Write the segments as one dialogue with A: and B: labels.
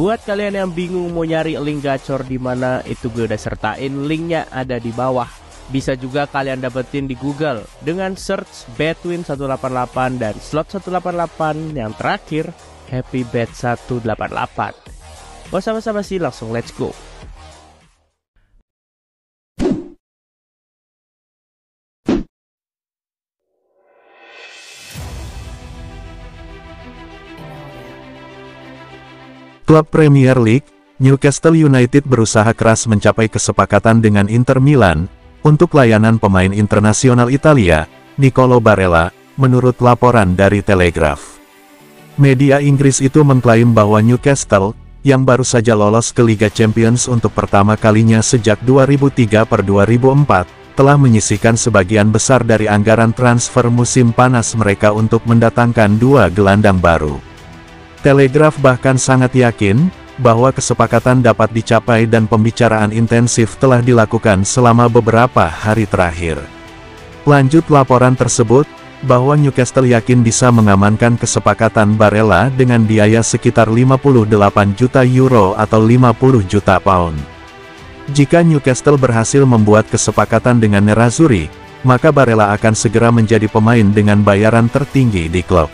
A: Buat kalian yang bingung mau nyari link gacor di mana, itu gue udah sertain linknya ada di bawah. Bisa juga kalian dapetin di Google dengan search Betwin 188 dan slot 188 yang terakhir Happy Bet 188. Gak usah basa-basi, langsung let's go.
B: Klub Premier League, Newcastle United berusaha keras mencapai kesepakatan dengan Inter Milan untuk layanan pemain internasional Italia, Nicolo Barella, menurut laporan dari Telegraph. Media Inggris itu mengklaim bahwa Newcastle, yang baru saja lolos ke Liga Champions untuk pertama kalinya sejak 2003-2004, telah menyisihkan sebagian besar dari anggaran transfer musim panas mereka untuk mendatangkan dua gelandang baru. Telegraph bahkan sangat yakin bahwa kesepakatan dapat dicapai dan pembicaraan intensif telah dilakukan selama beberapa hari terakhir. Lanjut laporan tersebut, bahwa Newcastle yakin bisa mengamankan kesepakatan Barella dengan biaya sekitar 58 juta euro atau 50 juta pound. Jika Newcastle berhasil membuat kesepakatan dengan Nerazzurri, maka Barella akan segera menjadi pemain dengan bayaran tertinggi di klub.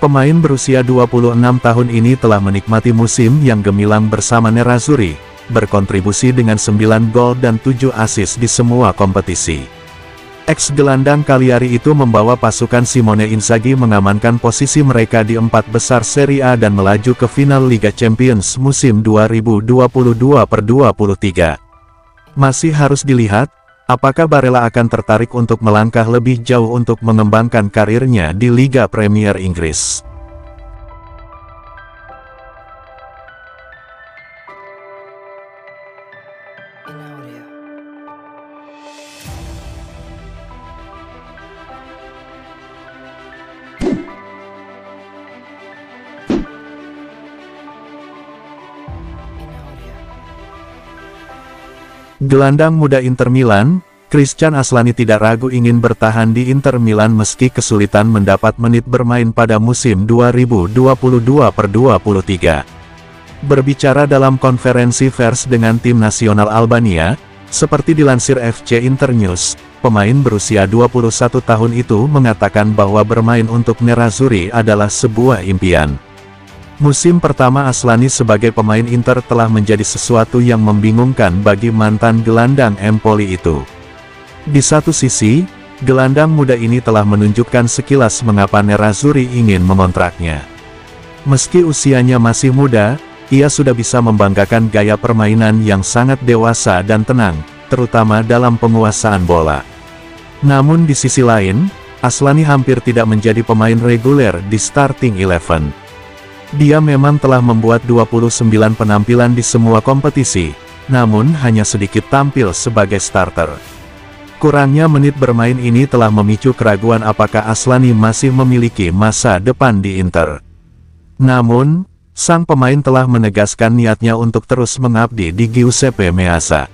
B: Pemain berusia 26 tahun ini telah menikmati musim yang gemilang bersama Nerazzurri, berkontribusi dengan 9 gol dan 7 assist di semua kompetisi. Ex-gelandang Cagliari itu membawa pasukan Simone Inzaghi mengamankan posisi mereka di 4 besar Serie A dan melaju ke final Liga Champions musim 2022-23. Masih harus dilihat, apakah Barella akan tertarik untuk melangkah lebih jauh untuk mengembangkan karirnya di Liga Premier Inggris. Gelandang muda Inter Milan, Christian Aslani tidak ragu ingin bertahan di Inter Milan meski kesulitan mendapat menit bermain pada musim 2022-23. Berbicara dalam konferensi pers dengan tim nasional Albania, seperti dilansir FC Internews, pemain berusia 21 tahun itu mengatakan bahwa bermain untuk Nerazzurri adalah sebuah impian. Musim pertama Aslani sebagai pemain Inter telah menjadi sesuatu yang membingungkan bagi mantan gelandang Empoli itu. Di satu sisi, gelandang muda ini telah menunjukkan sekilas mengapa Nerazzurri ingin mengontraknya. Meski usianya masih muda, ia sudah bisa membanggakan gaya permainan yang sangat dewasa dan tenang, terutama dalam penguasaan bola. Namun di sisi lain, Aslani hampir tidak menjadi pemain reguler di starting 11. Dia memang telah membuat 29 penampilan di semua kompetisi, namun hanya sedikit tampil sebagai starter. Kurangnya menit bermain ini telah memicu keraguan apakah Aslani masih memiliki masa depan di Inter. Namun, sang pemain telah menegaskan niatnya untuk terus mengabdi di Giuseppe Meazza.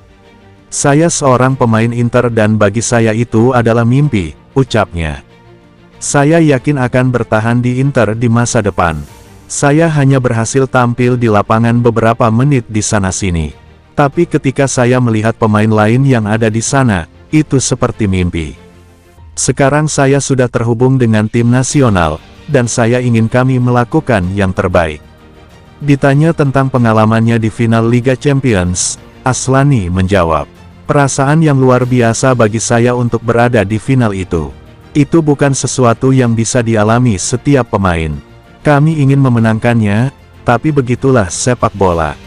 B: "Saya seorang pemain Inter dan bagi saya itu adalah mimpi," ucapnya. "Saya yakin akan bertahan di Inter di masa depan. Saya hanya berhasil tampil di lapangan beberapa menit di sana-sini. Tapi ketika saya melihat pemain lain yang ada di sana, itu seperti mimpi. Sekarang saya sudah terhubung dengan tim nasional, dan saya ingin kami melakukan yang terbaik." Ditanya tentang pengalamannya di final Liga Champions, Aslani menjawab, "Perasaan yang luar biasa bagi saya untuk berada di final itu. Itu bukan sesuatu yang bisa dialami setiap pemain. Kami ingin memenangkannya, tapi begitulah sepak bola."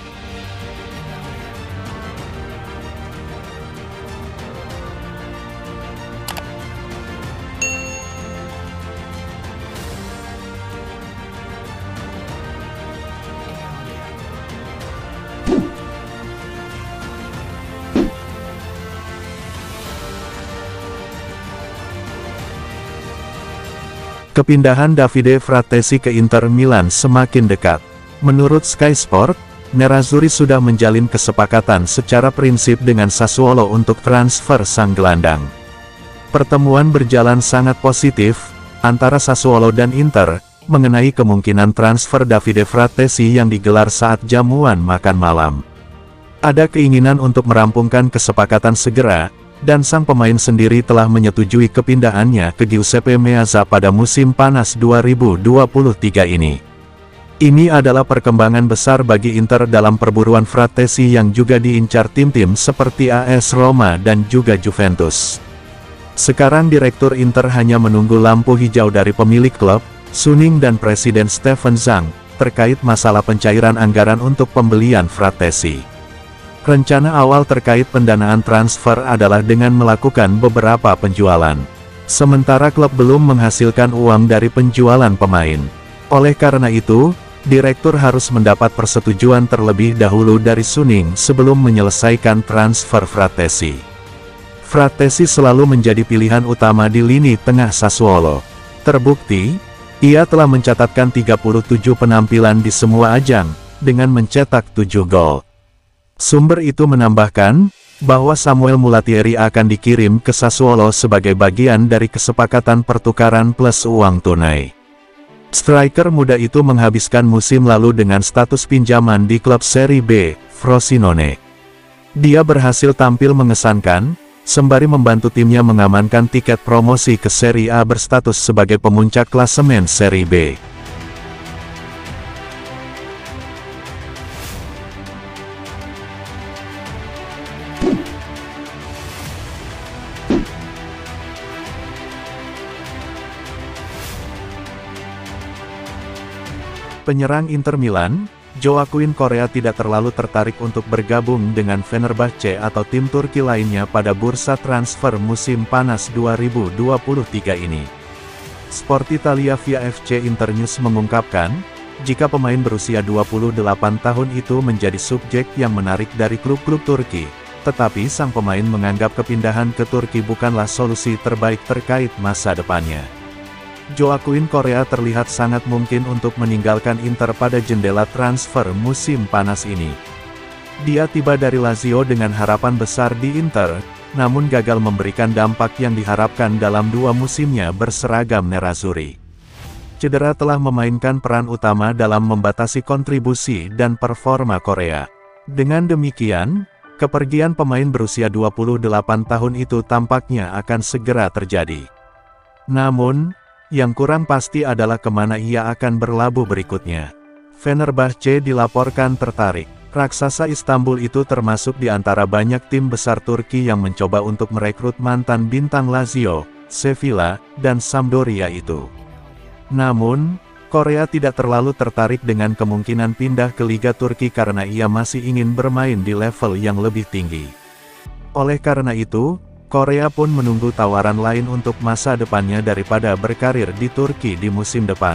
B: Kepindahan Davide Fratesi ke Inter Milan semakin dekat. Menurut Sky Sport, Nerazzurri sudah menjalin kesepakatan secara prinsip dengan Sassuolo untuk transfer sang gelandang. Pertemuan berjalan sangat positif antara Sassuolo dan Inter, mengenai kemungkinan transfer Davide Frattesi yang digelar saat jamuan makan malam. Ada keinginan untuk merampungkan kesepakatan segera, dan sang pemain sendiri telah menyetujui kepindahannya ke Giuseppe Meazza pada musim panas 2023 ini. Ini adalah perkembangan besar bagi Inter dalam perburuan Frattesi yang juga diincar tim-tim seperti AS Roma dan juga Juventus. Sekarang Direktur Inter hanya menunggu lampu hijau dari pemilik klub, Suning dan Presiden Steven Zhang, terkait masalah pencairan anggaran untuk pembelian Frattesi. Rencana awal terkait pendanaan transfer adalah dengan melakukan beberapa penjualan. Sementara klub belum menghasilkan uang dari penjualan pemain. Oleh karena itu, direktur harus mendapat persetujuan terlebih dahulu dari Suning sebelum menyelesaikan transfer Frattesi. Frattesi selalu menjadi pilihan utama di lini tengah Sassuolo. Terbukti, ia telah mencatatkan 37 penampilan di semua ajang, dengan mencetak 7 gol. Sumber itu menambahkan, bahwa Samuel Mulatieri akan dikirim ke Sassuolo sebagai bagian dari kesepakatan pertukaran plus uang tunai. Striker muda itu menghabiskan musim lalu dengan status pinjaman di klub Serie B, Frosinone. Dia berhasil tampil mengesankan, sembari membantu timnya mengamankan tiket promosi ke Serie A berstatus sebagai pemuncak klasemen Serie B. Penyerang Inter Milan, Joaquin Correa tidak terlalu tertarik untuk bergabung dengan Fenerbahce atau tim Turki lainnya pada bursa transfer musim panas 2023 ini. Sport Italia via FC Internews mengungkapkan, jika pemain berusia 28 tahun itu menjadi subjek yang menarik dari klub-klub Turki, tetapi sang pemain menganggap kepindahan ke Turki bukanlah solusi terbaik terkait masa depannya. Joaquin Correa terlihat sangat mungkin untuk meninggalkan Inter pada jendela transfer musim panas ini. Dia tiba dari Lazio dengan harapan besar di Inter, namun gagal memberikan dampak yang diharapkan dalam 2 musimnya berseragam Nerazzurri. Cedera telah memainkan peran utama dalam membatasi kontribusi dan performa Correa. Dengan demikian, kepergian pemain berusia 28 tahun itu tampaknya akan segera terjadi. Namun, yang kurang pasti adalah kemana ia akan berlabuh berikutnya. Fenerbahce dilaporkan tertarik. Raksasa Istanbul itu termasuk di antara banyak tim besar Turki yang mencoba untuk merekrut mantan bintang Lazio, Sevilla, dan Sampdoria itu. Namun, Correa tidak terlalu tertarik dengan kemungkinan pindah ke Liga Turki karena ia masih ingin bermain di level yang lebih tinggi. Oleh karena itu, Correa pun menunggu tawaran lain untuk masa depannya daripada berkarir di Turki di musim depan.